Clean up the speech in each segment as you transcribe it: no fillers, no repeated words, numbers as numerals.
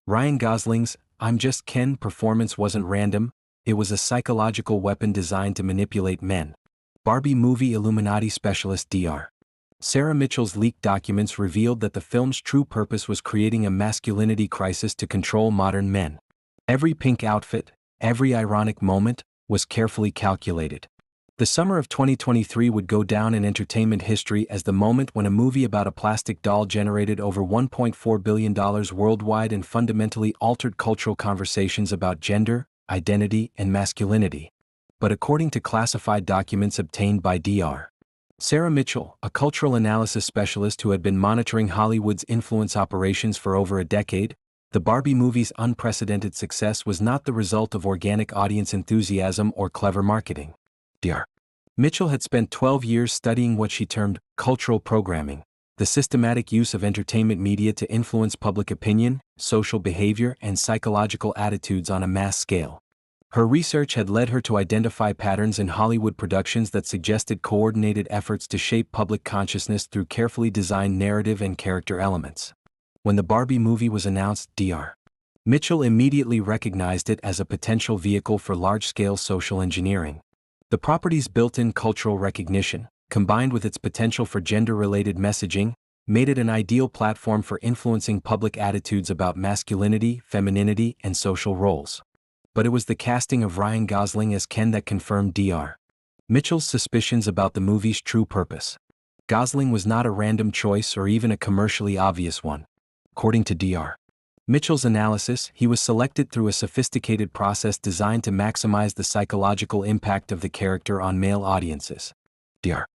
Ryan Gosling's "I'm Just Ken" performance wasn't random, it was a psychological weapon designed to manipulate men. Barbie movie Illuminati specialist Dr. Sarah Mitchell's leaked documents revealed that the film's true purpose was creating a masculinity crisis to control modern men. Every pink outfit, every ironic moment, was carefully calculated. The summer of 2023 would go down in entertainment history as the moment when a movie about a plastic doll generated over $1.4 billion worldwide and fundamentally altered cultural conversations about gender, identity, and masculinity. But according to classified documents obtained by Dr. Sarah Mitchell, a cultural analysis specialist who had been monitoring Hollywood's influence operations for over a decade, the Barbie movie's unprecedented success was not the result of organic audience enthusiasm or clever marketing. Dr. Mitchell had spent 12 years studying what she termed cultural programming, the systematic use of entertainment media to influence public opinion, social behavior, and psychological attitudes on a mass scale. Her research had led her to identify patterns in Hollywood productions that suggested coordinated efforts to shape public consciousness through carefully designed narrative and character elements. When the Barbie movie was announced, Dr. Mitchell immediately recognized it as a potential vehicle for large-scale social engineering. The property's built-in cultural recognition, combined with its potential for gender-related messaging, made it an ideal platform for influencing public attitudes about masculinity, femininity, and social roles. But it was the casting of Ryan Gosling as Ken that confirmed Dr. Mitchell's suspicions about the movie's true purpose. Gosling was not a random choice or even a commercially obvious one. According to Dr. Mitchell's analysis, he was selected through a sophisticated process designed to maximize the psychological impact of the character on male audiences. Dr.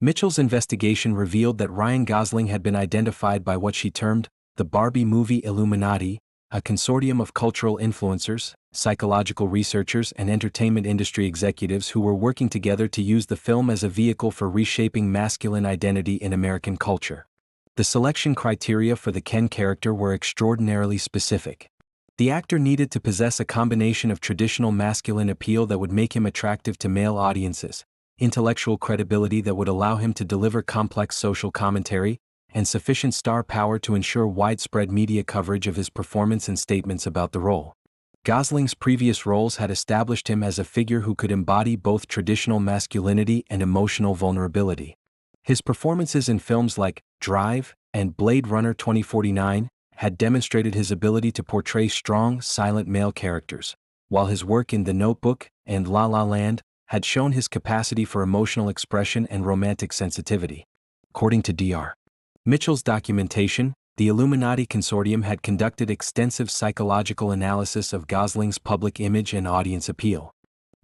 Mitchell's investigation revealed that Ryan Gosling had been identified by what she termed the Barbie movie Illuminati, a consortium of cultural influencers, psychological researchers, and entertainment industry executives who were working together to use the film as a vehicle for reshaping masculine identity in American culture. The selection criteria for the Ken character were extraordinarily specific. The actor needed to possess a combination of traditional masculine appeal that would make him attractive to male audiences, intellectual credibility that would allow him to deliver complex social commentary, and sufficient star power to ensure widespread media coverage of his performance and statements about the role. Gosling's previous roles had established him as a figure who could embody both traditional masculinity and emotional vulnerability. His performances in films like Drive and Blade Runner 2049 had demonstrated his ability to portray strong, silent male characters, while his work in The Notebook and La La Land had shown his capacity for emotional expression and romantic sensitivity. According to Dr. Mitchell's documentation, the Illuminati Consortium had conducted extensive psychological analysis of Gosling's public image and audience appeal.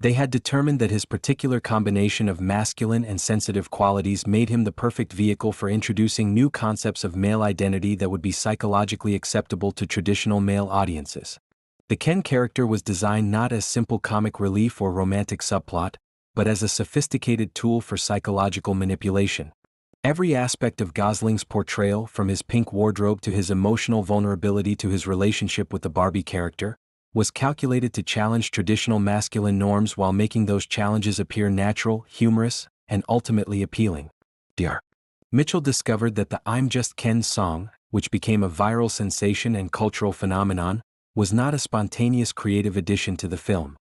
They had determined that his particular combination of masculine and sensitive qualities made him the perfect vehicle for introducing new concepts of male identity that would be psychologically acceptable to traditional male audiences. The Ken character was designed not as simple comic relief or romantic subplot, but as a sophisticated tool for psychological manipulation. Every aspect of Gosling's portrayal, from his pink wardrobe to his emotional vulnerability to his relationship with the Barbie character, was calculated to challenge traditional masculine norms while making those challenges appear natural, humorous, and ultimately appealing. Dr. Mitchell discovered that the "I'm Just Ken" song, which became a viral sensation and cultural phenomenon, was not a spontaneous creative addition to the film.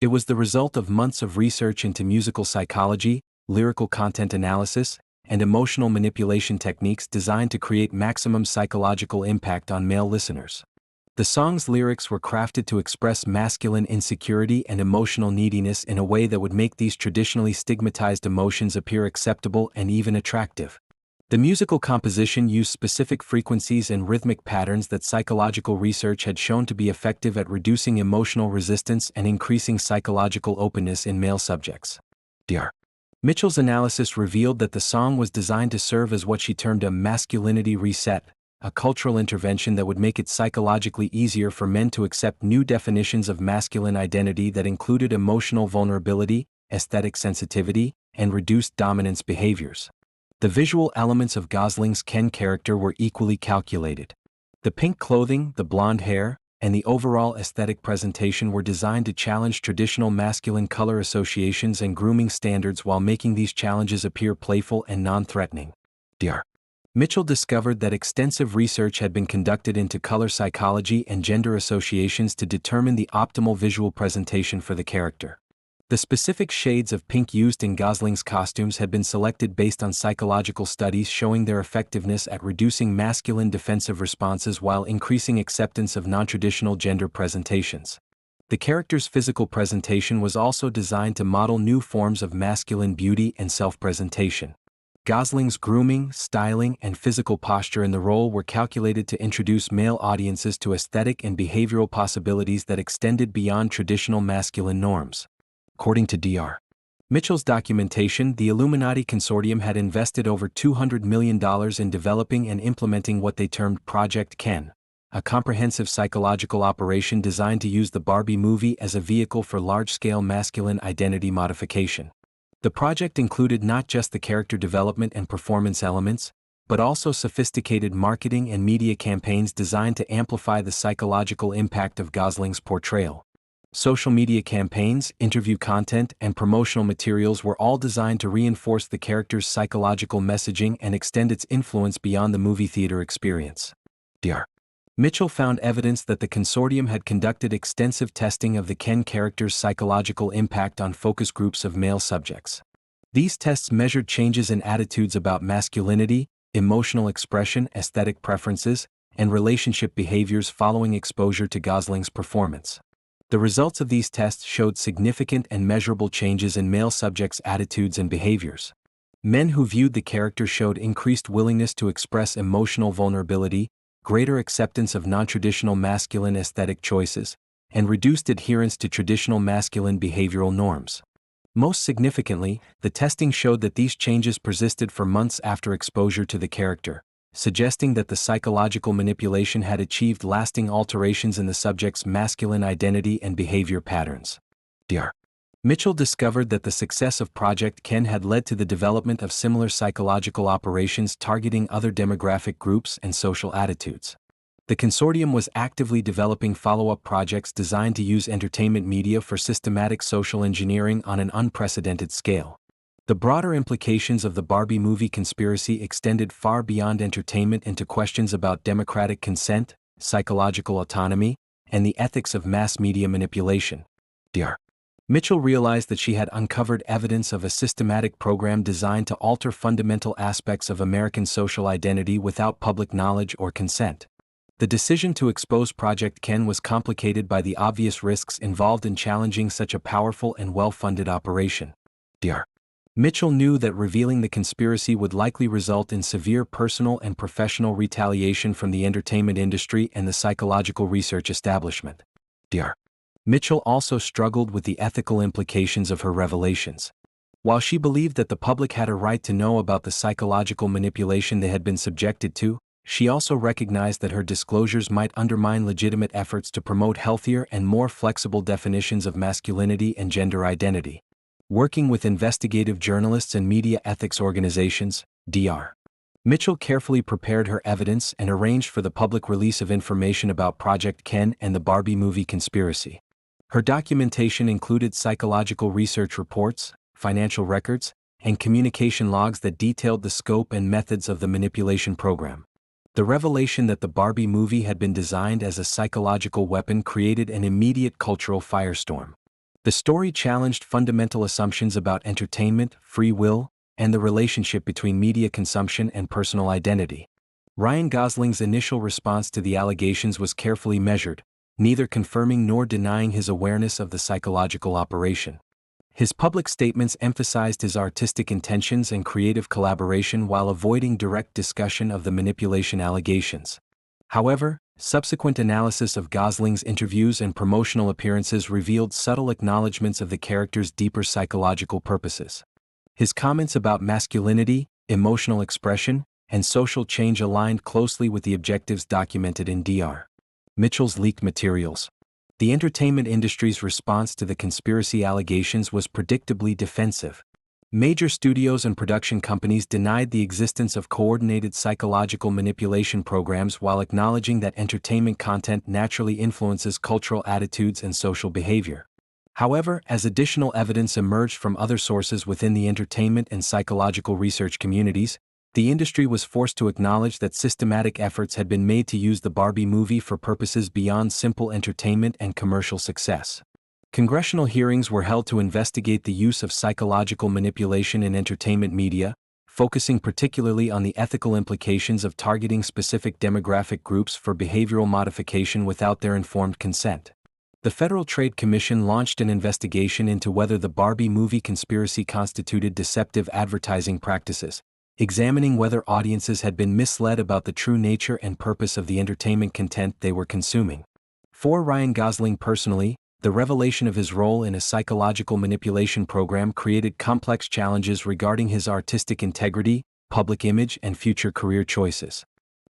It was the result of months of research into musical psychology, lyrical content analysis, and emotional manipulation techniques designed to create maximum psychological impact on male listeners. The song's lyrics were crafted to express masculine insecurity and emotional neediness in a way that would make these traditionally stigmatized emotions appear acceptable and even attractive. The musical composition used specific frequencies and rhythmic patterns that psychological research had shown to be effective at reducing emotional resistance and increasing psychological openness in male subjects. Dr. Mitchell's analysis revealed that the song was designed to serve as what she termed a masculinity reset, a cultural intervention that would make it psychologically easier for men to accept new definitions of masculine identity that included emotional vulnerability, aesthetic sensitivity, and reduced dominance behaviors. The visual elements of Gosling's Ken character were equally calculated. The pink clothing, the blonde hair, and the overall aesthetic presentation were designed to challenge traditional masculine color associations and grooming standards while making these challenges appear playful and non-threatening. Dr. Mitchell discovered that extensive research had been conducted into color psychology and gender associations to determine the optimal visual presentation for the character. The specific shades of pink used in Gosling's costumes had been selected based on psychological studies showing their effectiveness at reducing masculine defensive responses while increasing acceptance of non-traditional gender presentations. The character's physical presentation was also designed to model new forms of masculine beauty and self-presentation. Gosling's grooming, styling, and physical posture in the role were calculated to introduce male audiences to aesthetic and behavioral possibilities that extended beyond traditional masculine norms. According to Dr. Mitchell's documentation, the Illuminati Consortium had invested over $200 million in developing and implementing what they termed Project Ken, a comprehensive psychological operation designed to use the Barbie movie as a vehicle for large-scale masculine identity modification. The project included not just the character development and performance elements, but also sophisticated marketing and media campaigns designed to amplify the psychological impact of Gosling's portrayal. Social media campaigns, interview content, and promotional materials were all designed to reinforce the character's psychological messaging and extend its influence beyond the movie theater experience. Dr. Mitchell found evidence that the consortium had conducted extensive testing of the Ken character's psychological impact on focus groups of male subjects. These tests measured changes in attitudes about masculinity, emotional expression, aesthetic preferences, and relationship behaviors following exposure to Gosling's performance. The results of these tests showed significant and measurable changes in male subjects' attitudes and behaviors. Men who viewed the character showed increased willingness to express emotional vulnerability, greater acceptance of non-traditional masculine aesthetic choices, and reduced adherence to traditional masculine behavioral norms. Most significantly, the testing showed that these changes persisted for months after exposure to the character, suggesting that the psychological manipulation had achieved lasting alterations in the subject's masculine identity and behavior patterns. Dr. Mitchell discovered that the success of Project Ken had led to the development of similar psychological operations targeting other demographic groups and social attitudes. The consortium was actively developing follow-up projects designed to use entertainment media for systematic social engineering on an unprecedented scale. The broader implications of the Barbie movie conspiracy extended far beyond entertainment into questions about democratic consent, psychological autonomy, and the ethics of mass media manipulation. Dr. Mitchell realized that she had uncovered evidence of a systematic program designed to alter fundamental aspects of American social identity without public knowledge or consent. The decision to expose Project Ken was complicated by the obvious risks involved in challenging such a powerful and well-funded operation. Dr. Mitchell knew that revealing the conspiracy would likely result in severe personal and professional retaliation from the entertainment industry and the psychological research establishment. Dr. Mitchell also struggled with the ethical implications of her revelations. While she believed that the public had a right to know about the psychological manipulation they had been subjected to, she also recognized that her disclosures might undermine legitimate efforts to promote healthier and more flexible definitions of masculinity and gender identity. Working with investigative journalists and media ethics organizations, Dr. Mitchell carefully prepared her evidence and arranged for the public release of information about Project Ken and the Barbie movie conspiracy. Her documentation included psychological research reports, financial records, and communication logs that detailed the scope and methods of the manipulation program. The revelation that the Barbie movie had been designed as a psychological weapon created an immediate cultural firestorm. The story challenged fundamental assumptions about entertainment, free will, and the relationship between media consumption and personal identity. Ryan Gosling's initial response to the allegations was carefully measured, neither confirming nor denying his awareness of the psychological operation. His public statements emphasized his artistic intentions and creative collaboration while avoiding direct discussion of the manipulation allegations. However, subsequent analysis of Gosling's interviews and promotional appearances revealed subtle acknowledgments of the character's deeper psychological purposes. His comments about masculinity, emotional expression, and social change aligned closely with the objectives documented in Dr. Mitchell's leaked materials. The entertainment industry's response to the conspiracy allegations was predictably defensive. Major studios and production companies denied the existence of coordinated psychological manipulation programs while acknowledging that entertainment content naturally influences cultural attitudes and social behavior. However, as additional evidence emerged from other sources within the entertainment and psychological research communities, the industry was forced to acknowledge that systematic efforts had been made to use the Barbie movie for purposes beyond simple entertainment and commercial success. Congressional hearings were held to investigate the use of psychological manipulation in entertainment media, focusing particularly on the ethical implications of targeting specific demographic groups for behavioral modification without their informed consent. The Federal Trade Commission launched an investigation into whether the Barbie movie conspiracy constituted deceptive advertising practices, examining whether audiences had been misled about the true nature and purpose of the entertainment content they were consuming. For Ryan Gosling personally, the revelation of his role in a psychological manipulation program created complex challenges regarding his artistic integrity, public image, and future career choices.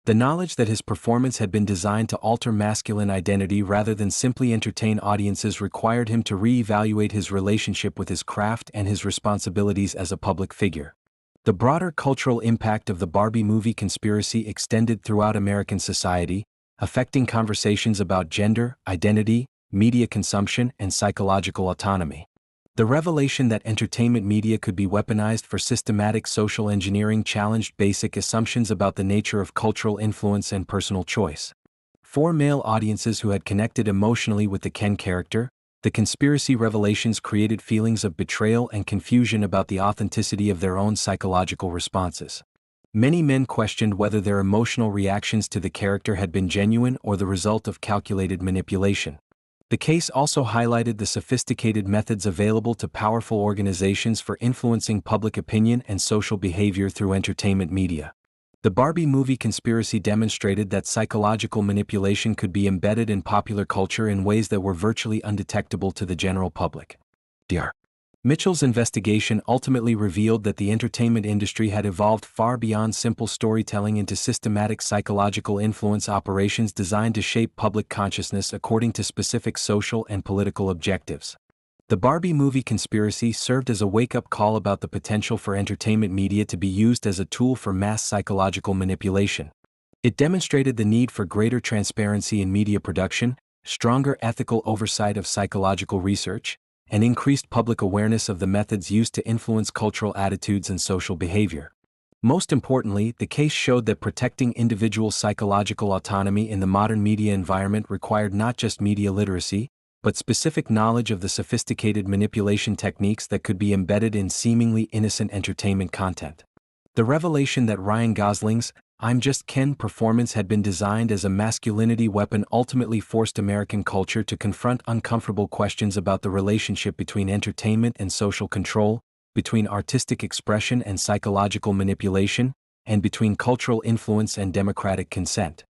The knowledge that his performance had been designed to alter masculine identity rather than simply entertain audiences required him to re-evaluate his relationship with his craft and his responsibilities as a public figure. The broader cultural impact of the Barbie movie conspiracy extended throughout American society, affecting conversations about gender, identity, media consumption, and psychological autonomy. The revelation that entertainment media could be weaponized for systematic social engineering challenged basic assumptions about the nature of cultural influence and personal choice. For male audiences who had connected emotionally with the Ken character, the conspiracy revelations created feelings of betrayal and confusion about the authenticity of their own psychological responses. Many men questioned whether their emotional reactions to the character had been genuine or the result of calculated manipulation. The case also highlighted the sophisticated methods available to powerful organizations for influencing public opinion and social behavior through entertainment media. The Barbie movie conspiracy demonstrated that psychological manipulation could be embedded in popular culture in ways that were virtually undetectable to the general public. Dr. Mitchell's investigation ultimately revealed that the entertainment industry had evolved far beyond simple storytelling into systematic psychological influence operations designed to shape public consciousness according to specific social and political objectives. The Barbie movie conspiracy served as a wake-up call about the potential for entertainment media to be used as a tool for mass psychological manipulation. It demonstrated the need for greater transparency in media production, stronger ethical oversight of psychological research, and increased public awareness of the methods used to influence cultural attitudes and social behavior. Most importantly, the case showed that protecting individual psychological autonomy in the modern media environment required not just media literacy, but specific knowledge of the sophisticated manipulation techniques that could be embedded in seemingly innocent entertainment content. The revelation that Ryan Gosling's "I'm Just Ken" performance had been designed as a masculinity weapon ultimately forced American culture to confront uncomfortable questions about the relationship between entertainment and social control, between artistic expression and psychological manipulation, and between cultural influence and democratic consent.